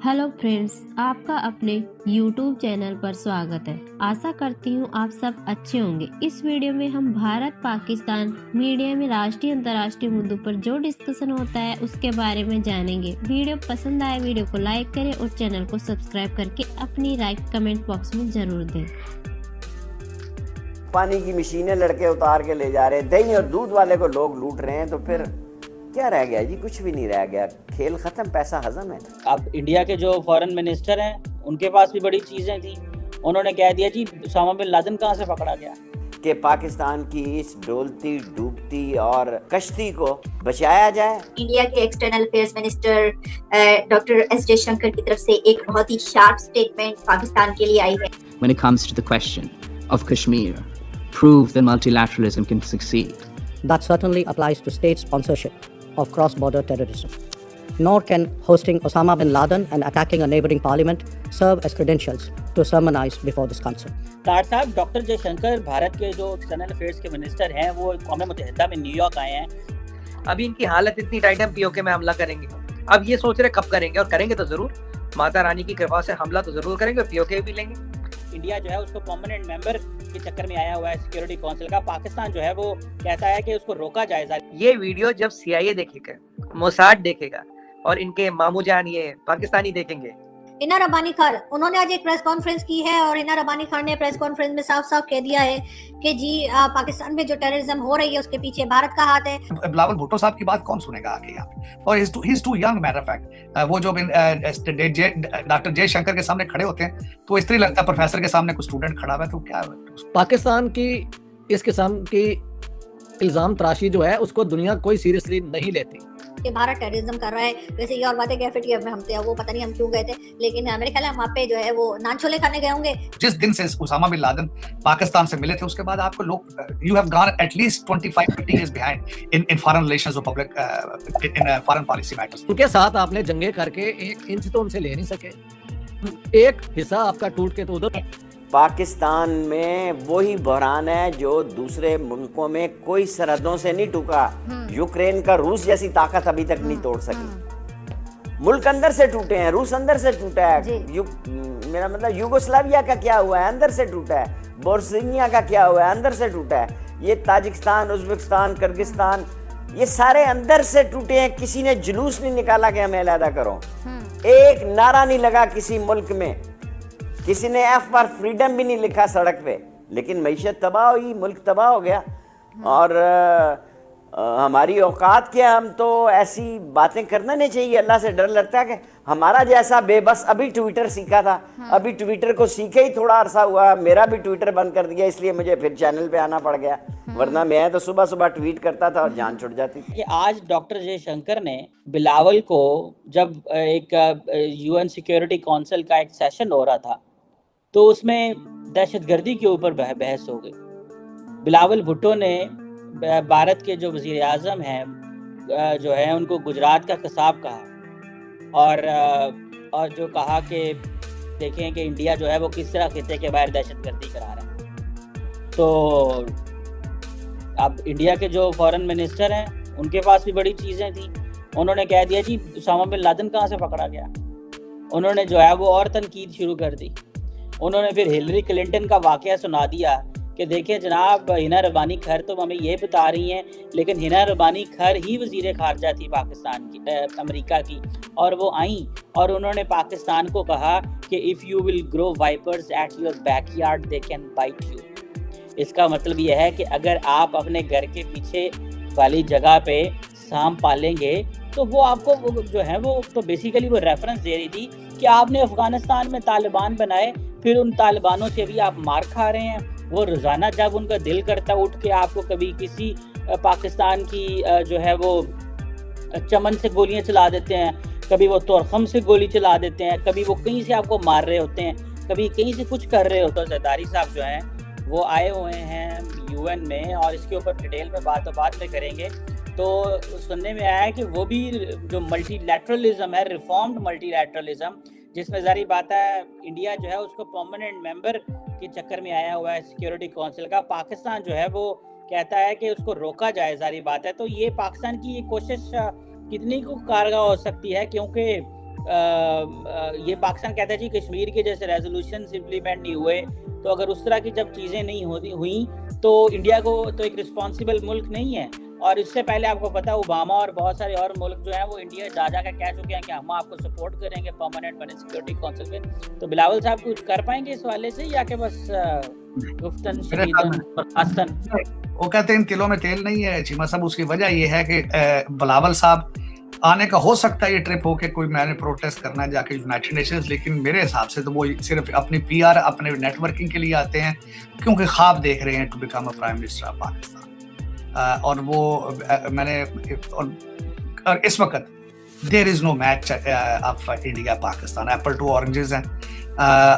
Hello friends, आपका अपने YouTube channel पर स्वागत है। आशा करती हूँ आप सब अच्छे होंगे। इस वीडियो में हम भारत पाकिस्तान मीडिया में राष्ट्रीय अंतर्राष्ट्रीय मुद्दों पर जो डिस्कशन होता है उसके बारे में जानेंगे। वीडियो पसंद आए वीडियो को लाइक करें और चैनल को सब्सक्राइब करके अपनी राय कमेंट बॉक्स में जरूर दें। पानी की मशीनें लड़के उतार के ले जा रहे हैं, दही और दूध वाले को लोग लूट रहे हैं, तो फिर क्या रह गया जी? कुछ भी नहीं रह गया, खेल खत्म, पैसा हजम है। अब इंडिया के जो फॉरेन मिनिस्टर हैं उनके पास भी बड़ी चीजें थी। उन्होंने कह दिया जी उसामा बिन लादेन कहाँ से पकड़ा गया, कि पाकिस्तान की इस डोलती डूबती और कश्ती को बचाया जाए। इंडिया के external affairs minister doctor S Jaishankar की तरफ से एक बहुत ही शार्प स्टेटमेंट पाकिस्तान के लिए आई है। When it comes to the question of Kashmir, prove that multilateralism can succeed. That certainly applies to state sponsorship of cross-border terrorism. Nor can hosting Osama bin Laden and attacking a neighboring parliament serve as credentials to sermonize before this council. तार साहब, doctor Jaishankar Bharat के जो external affairs के minister हैं वो कौम मुत्तहिदा में New York आए हैं। अभी इनकी हालत इतनी टाइट है, पीओके में हमला करेंगे। अब ये सोच रहे कब करेंगे, और करेंगे तो जरूर, माता रानी की कृपा से हमला तो जरूर करेंगे और पीओके भी लेंगे। इंडिया जो है उसको परमानेंट मेंबर के चक्कर में आया हुआ है सिक्योरिटी काउंसिल का। पाकिस्तान जो है वो कहता है कि उसको रोका जाए। ये वीडियो जब सीआईए देखेगा, मोसाद देखेगा और इनके मामू जान ये पाकिस्तानी देखेंगे। हिना रब्बानी खान, उन्होंने आज एक प्रेस कॉन्फ्रेंस की है और हिना रब्बानी खान ने प्रेस कॉन्फ्रेंस में साफ साफ कह दिया है कि जी पाकिस्तान में जो टेररिज्म हो रही है उसके पीछे भारत का हाथ है। बिलावल भुट्टो साहब की बात कौन सुनेगा आगे यहाँ पे? और he is too young, matter of fact. वो जो डॉक्टर जयशंकर के सामने खड़े होते हैं तो इस तरह लगता है प्रोफेसर के सामने कोई स्टूडेंट खड़ा हुआ है, तो क्या पाकिस्तान की इस किस्म की इल्जाम तराशी जो है उसको दुनिया कोई सीरियसली नहीं लेती कि भारत टेररिज्म कर रहा है। वैसे ये और बातें कैफेटेरिया में हम थे, वो पता नहीं हम क्यों गए थे, लेकिन मेरे ख्याल है वहाँ पे जो है वो नान छोले खाने गए होंगे। जिस दिन से उसामा बिन लादेन पाकिस्तान से मिले थे उसके बाद आपको लोग you have gone at least 25-50 years behind in foreign relations or public in foreign policy matters. उनके साथ आपने जंगे करके 1 इंच तो उनसे ले नहीं सके। एक हिस्सा आपका टूट के तो उधर। पाकिस्तान में वही बहरान है जो दूसरे मुल्कों में कोई सरहदों से नहीं टूका। यूक्रेन का रूस जैसी ताकत अभी तक नहीं तोड़ सकी। मुल्क अंदर से टूटे हैं, रूस अंदर से टूटा है। मेरा मतलब यूगोस्लाविया का क्या हुआ है, अंदर से टूटा है। बोस्निया का क्या हुआ है, अंदर से टूटा है। ये ताजिकिस्तान, उज्बेकिस्तान, किर्गिस्तान, ये सारे अंदर से टूटे हैं। किसी ने जुलूस नहीं निकाला कि हमें अलहदा करो, एक नारा नहीं लगा किसी मुल्क में, किसी ने एफ फॉर फ्रीडम भी नहीं लिखा सड़क पे, लेकिन मईशत तबाह हुई, मुल्क तबाह हो गया। और हमारी औकात क्या, हम तो ऐसी बातें करना नहीं चाहिए। अल्लाह से डर लगता है कि हमारा जैसा बेबस अभी ट्विटर सीखा था, अभी ट्विटर को सीखे ही थोड़ा अरसा हुआ, मेरा भी ट्विटर बंद कर दिया, इसलिए मुझे फिर चैनल पे आना पड़ गया, वरना मैं तो सुबह सुबह ट्वीट करता था और जान छुट जाती थी। आज डॉक्टर जयशंकर ने बिलावल को, जब एक यूएन सिक्योरिटी काउंसिल का एक सेशन हो रहा था तो उसमें दहशतगर्दी के ऊपर बहस हो गई। बिलावल भुट्टो ने भारत के जो वज़ीर आज़म हैं जो है उनको गुजरात का कसाब कहा और जो कहा कि देखें कि इंडिया जो है वो किस तरह खित्ते के बाहर दहशतगर्दी करा रहा है। तो अब इंडिया के जो फॉरेन मिनिस्टर हैं उनके पास भी बड़ी चीज़ें थी। उन्होंने कह दिया जी उसामा बिन लादेन कहाँ से पकड़ा गया। उन्होंने जो है वो और तनकीद शुरू कर दी। उन्होंने फिर हिलरी क्लिंटन का वाकया सुना दिया कि देखिए जनाब, हिना रब्बानी खैर तो हमें ये बता रही हैं, लेकिन हिना रब्बानी खैर ही वज़ीर ख़ारजा थी पाकिस्तान की, अमेरिका की, और वो आई और उन्होंने पाकिस्तान को कहा कि if you will grow vipers at your backyard they can bite you. इसका मतलब यह है कि अगर आप अपने घर के पीछे वाली जगह पे सांप पालेंगे तो वो आपको जो है वो तो बेसिकली वो रेफरेंस दे रही थी कि आपने अफ़गानिस्तान में तालिबान बनाए, फिर उन तालिबानों से भी आप मार खा रहे हैं। वो रोज़ाना जब उनका दिल करता उठ के आपको कभी किसी पाकिस्तान की जो है वो चमन से गोलियां चला देते हैं, कभी वो तोरखम से गोली चला देते हैं, कभी वो कहीं से आपको मार रहे होते हैं, कभी कहीं से कुछ कर रहे होते हैं। जरदारी साहब जो हैं वो आए हुए हैं यूएन में और इसके ऊपर डिटेल में बात में करेंगे। तो सुनने में आया है कि वो भी जो मल्टीलैटरलिज्म है, रिफॉर्म्ड मल्टीलैटरलिज्म, जिसमें ज़ाहिर बात है इंडिया जो है उसको परमानेंट मेंबर के चक्कर में आया हुआ है सिक्योरिटी काउंसिल का। पाकिस्तान जो है वो कहता है कि उसको रोका जाए, ज़ाहिर बात है। तो ये पाकिस्तान की ये कोशिश कितनी को कारगर हो सकती है, क्योंकि ये पाकिस्तान कहता है जी कश्मीर के जैसे रेजोल्यूशन इम्प्लीमेंट नहीं हुए, तो अगर उस तरह की जब चीज़ें नहीं हुई तो इंडिया को तो एक रिस्पॉन्सिबल मुल्क नहीं है। और इससे पहले आपको पता ओबामा और बहुत सारे और मुल्क जो है वो इंडिया जा कर कह चुके हैं कि हम आपको सपोर्ट करेंगे परमानेंट बने सिक्योरिटी काउंसिल में। तो बिलावल साहब कुछ कर पाएंगे इस वाले से, या कि बस गुफ्तन शदीदन? वो कहते हैं इन तिलों में तेल नहीं है चीमा साहब। उसकी वजह ये है कि बिलावल साहब आने का हो सकता है ये ट्रिप हो के कोई मैंने प्रोटेस्ट करना है जाके यूनाइटेड नेशंस, लेकिन मेरे हिसाब से तो वो सिर्फ अपनी पीआर अपने नेटवर्किंग के लिए आते हैं, क्योंकि ख्वाब देख रहे हैं to become a prime minister of Pakistan. और वो मैंने और इस वक्त there is no match of India Pakistan, apple to oranges हैं।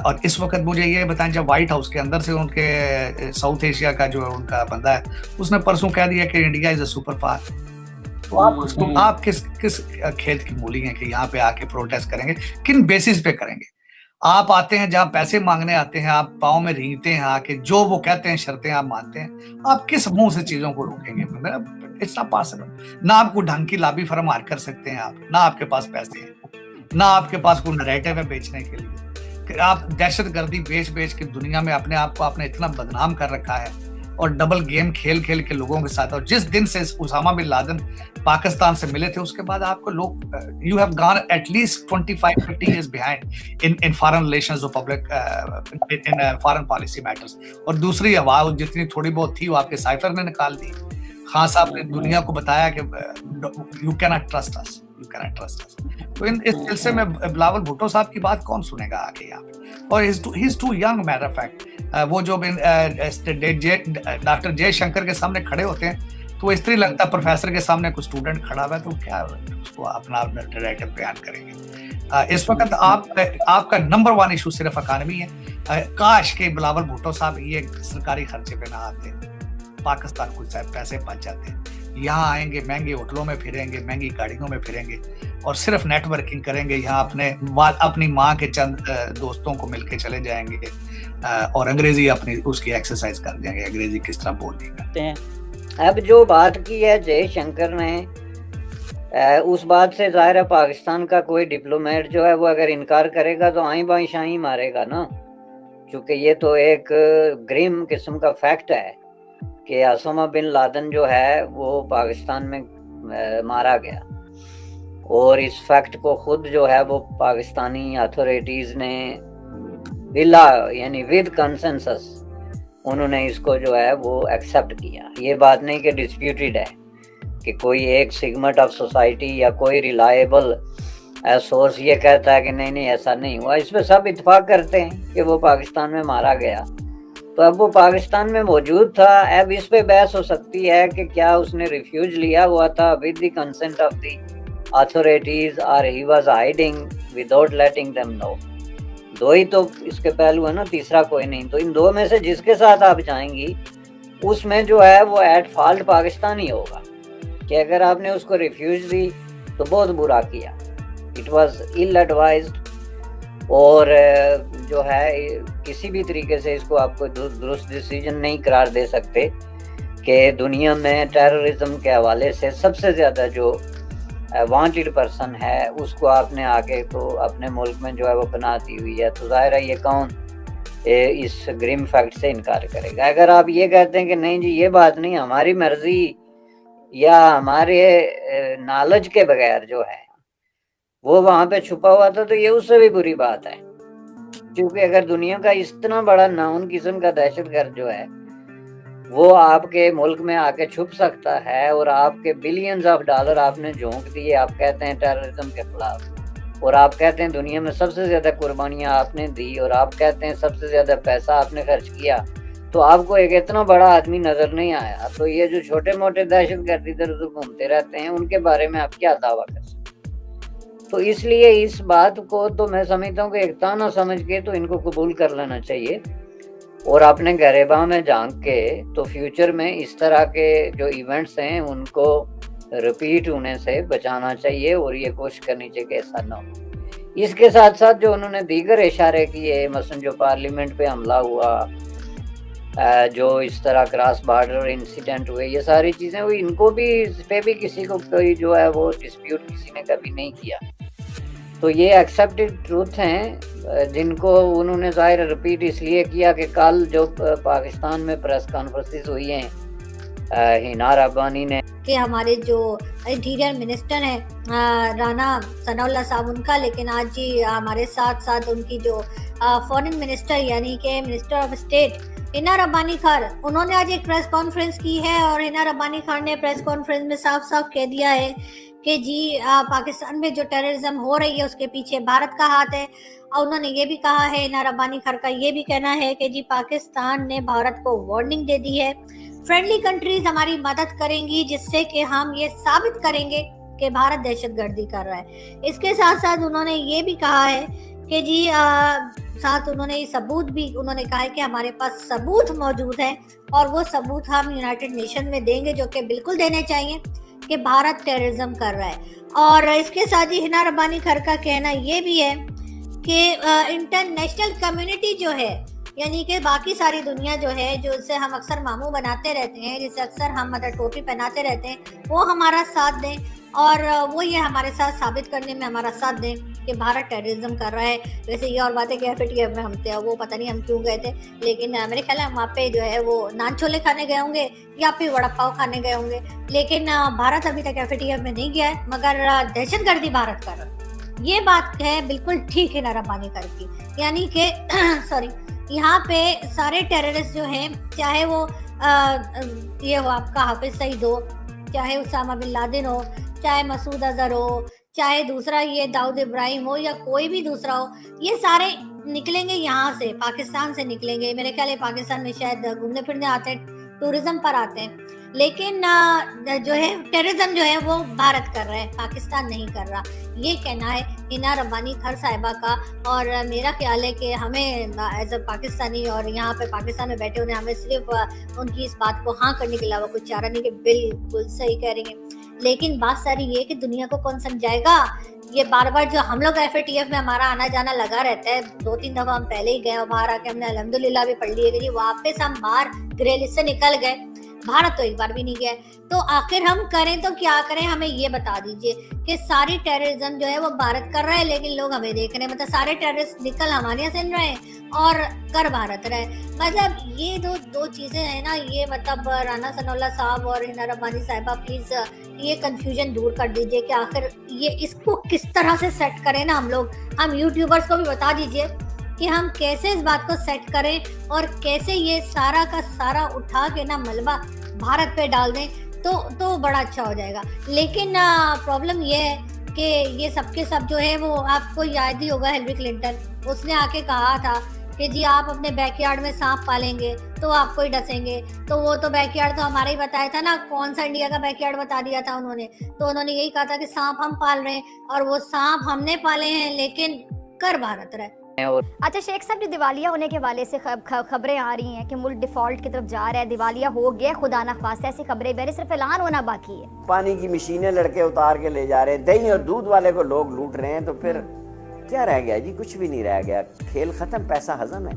और इस वक्त मुझे ये बताएं, जब व्हाइट हाउस के अंदर से उनके साउथ एशिया का जो उनका बंदा है उसने परसों कह दिया कि India is a super power, तो आप किस खेत की मूली हैं कि यहाँ पे आके प्रोटेस्ट करेंगे? किन बेसिस पे करेंगे? आप आते हैं जहाँ पैसे मांगने आते हैं, आप पाँव में रींगते हैं आके, जो वो कहते हैं शर्तें आप मानते हैं, आप किस मुंह से चीजों को रोकेंगे? It's not possible. ना आपको ढंग की लॉबी फर्म हायर कर सकते हैं आप, ना आपके पास पैसे हैं, ना आपके पास कोई नैरेटिव है बेचने के लिए। आप दहशतगर्दी बेच के दुनिया में अपने आप को आपने इतना बदनाम कर रखा है, और डबल गेम खेल के लोगों के साथ। और जिस दिन से उसामा बिन लादेन पाकिस्तान से मिले थे उसके बाद आपको लोग you have gone at least 25-50 years behind in foreign relations or public in foreign policy matters। और दूसरी आवाज जितनी थोड़ी बहुत थी वो आपके साइफर ने निकाल दी। खान साहब ने दुनिया को बताया कि you can not trust us, you can not trust us. तो इस सिलसिले में बिलावल भुट्टो साहब की बात कौन सुनेगा आगे यहाँ पे? और he is too young matter of fact. वो जो डॉक्टर जयशंकर के सामने खड़े होते हैं तो वो स्त्री लगता प्रोफेसर के सामने कोई स्टूडेंट खड़ा हुआ है तो क्या उसको अपना नैरेटिव बयान करेंगे? इस वक्त आपका नंबर 1 इशू सिर्फ इकॉनमी है। काश के बिलावल भुट्टो साहब ये सरकारी खर्चे पे ना आते, पाकिस्तान को पैसे बच जाते। यहाँ आएंगे, महंगे होटलों में फिरेंगे, महंगी गाड़ियों में फिरेंगे और सिर्फ नेटवर्किंग करेंगे। यहाँ अपनी माँ के चंद दोस्तों को मिलके चले जाएंगे और अंग्रेजी अपनी उसकी एक्सरसाइज कर जाएंगे, अंग्रेजी किस तरह बोलनी करते हैं। अब जो बात की है जयशंकर ने, उस बात से जाहिर है पाकिस्तान का कोई डिप्लोमेट जो है वो अगर इनकार करेगा तो आई बाई शाही मारेगा ना, क्योंकि ये तो एक ग्रिम किस्म का फैक्ट है कि ओसामा बिन लादेन जो है वो पाकिस्तान में मारा गया। और इस फैक्ट को खुद जो है वो पाकिस्तानी अथॉरिटीज ने बिला यानी विद कंसेंसस उन्होंने इसको जो है वो एक्सेप्ट किया। ये बात नहीं कि डिस्प्यूटेड है कि कोई एक सेगमेंट ऑफ सोसाइटी या कोई रिलायबल सोर्स ये कहता है कि नहीं ऐसा नहीं हुआ। इस पे सब इत्तेफाक करते हैं कि वो पाकिस्तान में मारा गया। तो अब वो पाकिस्तान में मौजूद था। अब इस पे बहस हो सकती है कि क्या उसने रिफ्यूज लिया हुआ था with the consent of the authorities और he was hiding without letting them know. Though he तो इसके पहलू है ना, तीसरा कोई नहीं। तो इन दो में से जिसके साथ आप जाएंगी उसमें जो है वो एट फॉल्ट पाकिस्तान ही होगा कि अगर आपने उसको रिफ्यूज दी तो बहुत बुरा किया, इट वाज इल एडवाइज्ड। और जो है किसी भी तरीके से इसको आपको दुरुस्त डिसीजन नहीं करार दे सकते कि दुनिया में टेररिज्म के हवाले से सबसे ज़्यादा जो वांटेड पर्सन है उसको आपने आगे तो अपने मुल्क में जो है वो बना दी हुई है। तो जाहिर है ये कौन इस ग्रिम फैक्ट से इनकार करेगा? अगर आप ये कहते हैं कि नहीं जी ये बात नहीं, हमारी मर्जी या हमारे नॉलेज के बगैर जो है वो वहाँ पे छुपा हुआ था, तो ये उससे भी बुरी बात है। क्योंकि अगर दुनिया का इतना बड़ा नाउन किस्म का दहशतगर्द जो है वो आपके मुल्क में आके छुप सकता है और आपके बिलियंस ऑफ डॉलर आपने झोंक दिए, आप कहते हैं टेररिज्म के खिलाफ, और आप कहते हैं दुनिया में सबसे ज्यादा कुर्बानियां आपने दी, और आप कहते हैं सबसे ज्यादा पैसा आपने खर्च किया, तो आपको एक इतना बड़ा आदमी नजर नहीं आया। तो ये जो छोटे मोटे दहशतगर्द इधर उधर घूमते रहते हैं उनके बारे में आप क्या दावा कर सकते? तो इसलिए इस बात को तो मैं समझता हूँ कि एक ताना समझ के तो इनको कबूल कर लेना चाहिए और अपने गरेबा में झांक के तो फ्यूचर में इस तरह के जो इवेंट्स हैं उनको रिपीट होने से बचाना चाहिए और ये कोशिश करनी चाहिए कि ऐसा ना हो। इसके साथ साथ जो उन्होंने दीगर इशारे किए, मसलन जो पार्लियामेंट पे हमला हुआ, जो इस तरह क्रॉस बॉर्डर इंसिडेंट हुए, ये सारी चीज़ें हुई, इनको भी इस पे भी किसी को कोई जो है वो डिस्प्यूट किसी ने कभी नहीं किया। तो ये एक्सेप्टेड ट्रूथ हैं जिनको उन्होंने ज़ाहिर रिपीट इसलिए किया कि कल जो पाकिस्तान में प्रेस कॉन्फ्रेंसेस हुई हैं हिना रब्बानी ने कि हमारे जो इंटीरियर मिनिस्टर हैं राना सनाउल्लाह साहब उनका, लेकिन आज जी हमारे साथ साथ उनकी जो फॉरेन मिनिस्टर यानी कि minister of state Hina Rabbani Khan, उन्होंने आज एक प्रेस कॉन्फ्रेंस की है और हिना रब्बानी खान ने प्रेस कॉन्फ्रेंस में साफ साफ कह दिया है कि जी पाकिस्तान में जो टेररिज्म हो रही है उसके पीछे भारत का हाथ है। और उन्होंने ये भी कहा है, हिना रब्बानी खान का ये भी कहना है कि जी पाकिस्तान ने भारत को वार्निंग दे दी है, फ्रेंडली कंट्रीज हमारी मदद करेंगी जिससे कि हम ये साबित करेंगे कि भारत दहशतगर्दी कर रहा है। इसके साथ साथ उन्होंने ये भी कहा है कि जी साथ उन्होंने ये सबूत भी उन्होंने कहा है कि हमारे पास सबूत मौजूद है और वो सबूत हम यूनाइटेड नेशन में देंगे, जो कि बिल्कुल देने चाहिए कि भारत टेररिज्म कर रहा है। और इसके साथ ही हिना रब्बानी खान का कहना ये भी है कि इंटरनेशनल कम्युनिटी जो है यानी कि बाकी सारी दुनिया जो है, जो जिसे हम अक्सर मामू बनाते रहते हैं, जिसे अक्सर हम मतलब टोपी पहनाते रहते हैं, वो हमारा साथ दें और वो ये हमारे साथ साबित करने में हमारा साथ दें कि भारत टेररिज्म कर रहा है। वैसे ये और बातें कि FATF में हम थे, वो पता नहीं हम क्यों गए थे, लेकिन मेरे ख्याल है वहाँ पे जो है वो नान छोले खाने गए होंगे या फिर वड़ा पाव खाने गए होंगे, लेकिन भारत अभी तक FATF में नहीं गया है, मगर दहशतगर्दी भारत कर रहा है। ये बात है बिल्कुल ठीक है हिना रब्बानी खान की, यानी कि सॉरी यहाँ पे सारे टेररिस्ट जो हैं, चाहे वो ये हो आपका हाफिज सईद हो, चाहे उसामा बिन लादेन हो, चाहे मसूद अजहर हो, चाहे दूसरा ये दाऊद इब्राहिम हो या कोई भी दूसरा हो, ये सारे निकलेंगे यहाँ से, पाकिस्तान से निकलेंगे। मेरे ख्याल है पाकिस्तान में शायद घूमने फिरने आते हैं, टूरिज्म पर आते हैं, लेकिन जो है टेररिज्म जो है वो भारत कर रहा है, पाकिस्तान नहीं कर रहा। ये कहना है हिना रब्बानी खान साहिबा का, और मेरा ख्याल है कि हमें एज अ पाकिस्तानी और यहाँ पे पाकिस्तान में बैठे हुए हमें सिर्फ उनकी इस बात को हाँ करने के अलावा कुछ चारा नहीं कि बिल्कुल सही कह रही है। लेकिन बात सारी ये कि दुनिया को कौन समझाएगा। ये बार बार जो हम लोग FATF में हमारा आना जाना लगा रहता है, 2-3 दफा हम पहले ही गए और बाहर आके हमने अल्हम्दुलिल्लाह भी पढ़ ली है कि वापस हम बाहर ग्रे लिस्ट से निकल गए, भारत तो एक बार भी नहीं गया। तो आखिर हम करें तो क्या करें, हमें ये बता दीजिए कि सारी टेररिज्म जो है वो भारत कर रहा है, लेकिन लोग हमें देख रहे हैं, मतलब सारे टेररिस्ट निकल हमारे यहाँ से रहे हैं और कर भारत रहे। मतलब ये दो चीजें हैं ना, ये मतलब राना सनाउल्लाह साहब और हिना रब्बानी साहिबा प्लीज ये कंफ्यूजन दूर कर दीजिए कि आखिर ये इसको किस तरह से सेट करें ना। हम यूट्यूबर्स को भी बता दीजिए कि हम कैसे इस बात को सेट करें और कैसे ये सारा का सारा उठा के ना मलबा भारत पे डाल दें तो बड़ा अच्छा हो जाएगा। लेकिन प्रॉब्लम ये है कि ये सबके सब जो है वो आपको याद ही होगा, हिलरी क्लिंटन उसने आके कहा था कि जी आप अपने बैकयार्ड में सांप पालेंगे तो आपको ही डसेंगे। तो वो तो बैकयार्ड तो हमारा ही बताया था ना, कौन सा इंडिया का बैकयार्ड बता दिया था उन्होंने। तो उन्होंने यही कहा था कि सांप हम पाल रहे हैं और वो सांप हमने पाले हैं, लेकिन कर भारत रहे। अच्छा शेख साहब, जो दिवालिया होने के हवाले से खबरें आ रही हैं कि मुल्क डिफॉल्ट की तरफ जा रहा है, दिवालिया हो गया, खुदा ना खास्ता, ऐसी खबरें बहरे सिर्फ ऐलान होना बाकी है। पानी की मशीनें लड़के उतार के ले जा रहे हैं, दही और दूध वाले को लोग लूट रहे हैं, तो फिर क्या रह गया जी? कुछ भी नहीं रह गया, खेल खत्म, पैसा हजम है।